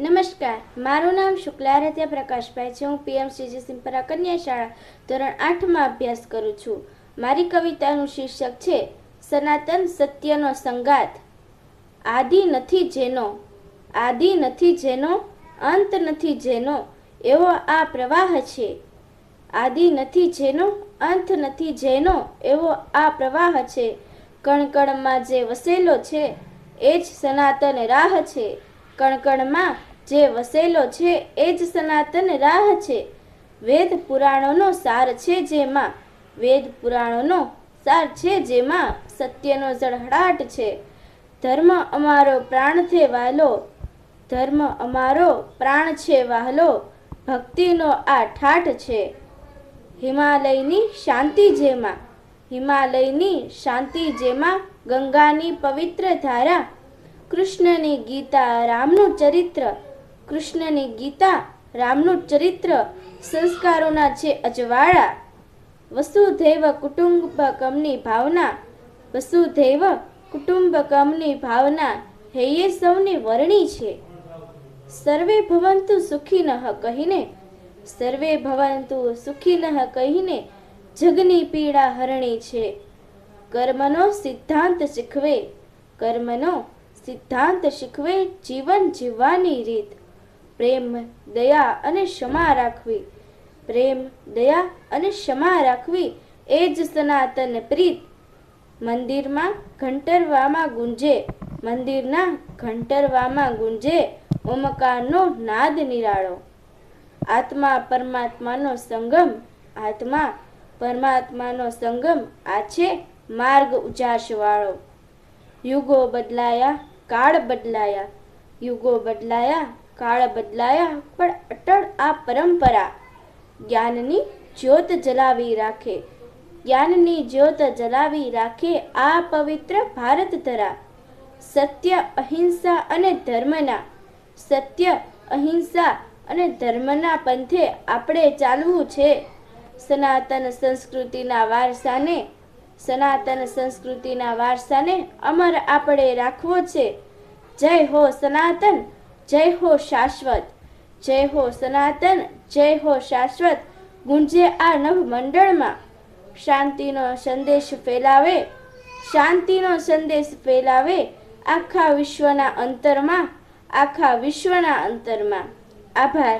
નમસ્કાર, મારું નામ શુક્લારાધ્યા પ્રકાશભાઈ છે. હું પીએમસીજી સિમ્પરા કન્યા શાળા ધોરણ 8માં અભ્યાસ કરું છું. મારી કવિતાનું શીર્ષક છે સનાતન સત્યનો સંગાથ. આદિ નથી જેનો, આદિ નથી જેનો, અંત નથી જેનો, એવો આ પ્રવાહ છે. આદિ નથી જેનો, અંત નથી જેનો, એવો આ પ્રવાહ છે. કણકણમાં જે વસેલો છે એ જ સનાતન રાહ છે. કણકણમાં જે વસેલો છે એ જ સનાતન રાહ છે. વેદ પુરાણોનો સાર છે જેમાં, વેદ પુરાણોનો સાર છે જેમાં સત્યનો ઝળહળાટ છે. ધર્મ અમારો પ્રાણ છે વહાલો, ધર્મ અમારો પ્રાણ છે વહાલો, ભક્તિનો આ ઠાઠ છે. હિમાલયની શાંતિ જેમાં, હિમાલયની શાંતિ જેમાં ગંગાની પવિત્ર ધારા, કૃષ્ણની ગીતા રામનું ચરિત્ર, કૃષ્ણની ગીતા રામનું ચરિત્ર, સંસ્કારોના છે અજવાળા. વસુધૈવ કુટુંબકમની ભાવના, વસુધૈવ કુટુંબકમની ભાવના હૈયે સૌની વરણી છે. સર્વે ભવંતુ સુખીનઃ કહીને, સર્વે ભવંતુ સુખીનઃ કહીને જગની પીડા હરણી છે. કર્મનો સિદ્ધાંત શીખવે, કર્મનો સિદ્ધાંત શીખવે જીવન જીવવાની રીત. પ્રેમ દયા અને ક્ષમા રાખવી, પ્રેમ દયા અને ક્ષમા રાખવી એ જ સનાતન પ્રીત. મંદિરમાં ઘંટરવામાં ગુંજે, મંદિરના ઘંટરવામાં ગુંજે ઓમકારનો નાદ નિરાળો. આત્મા પરમાત્માનો સંગમ, આત્મા પરમાત્માનો સંગમ આ છે માર્ગ ઉજાસવાળો. યુગો બદલાયા, કાળ બદલાયા, યુગો બદલાયા, કાળ બદલાયા, પણ અટળ આ પરંપરા. જ્ઞાનની જ્યોત જલાવી રાખે, જ્ઞાનની જ્યોત જલાવી રાખે આ પવિત્ર ભારત ધરા. સત્ય અહિંસા અને ધર્મના, સત્ય અહિંસા અને ધર્મના પંથે આપણે ચાલવું છે. સનાતન સંસ્કૃતિના વારસાને, સનાતન સંસ્કૃતિના વારસાને અમર આપણે રાખવો છે. જય હો સનાતન, જય હો શાશ્વત, જય હો સનાતન, જય હો શાશ્વત ગુંજે આ નવ મંડળમાં. શાંતિનો સંદેશ ફેલાવે, શાંતિનો સંદેશ ફેલાવે આખા વિશ્વના અંતરમાં, આખા વિશ્વના અંતરમાં. આભાર.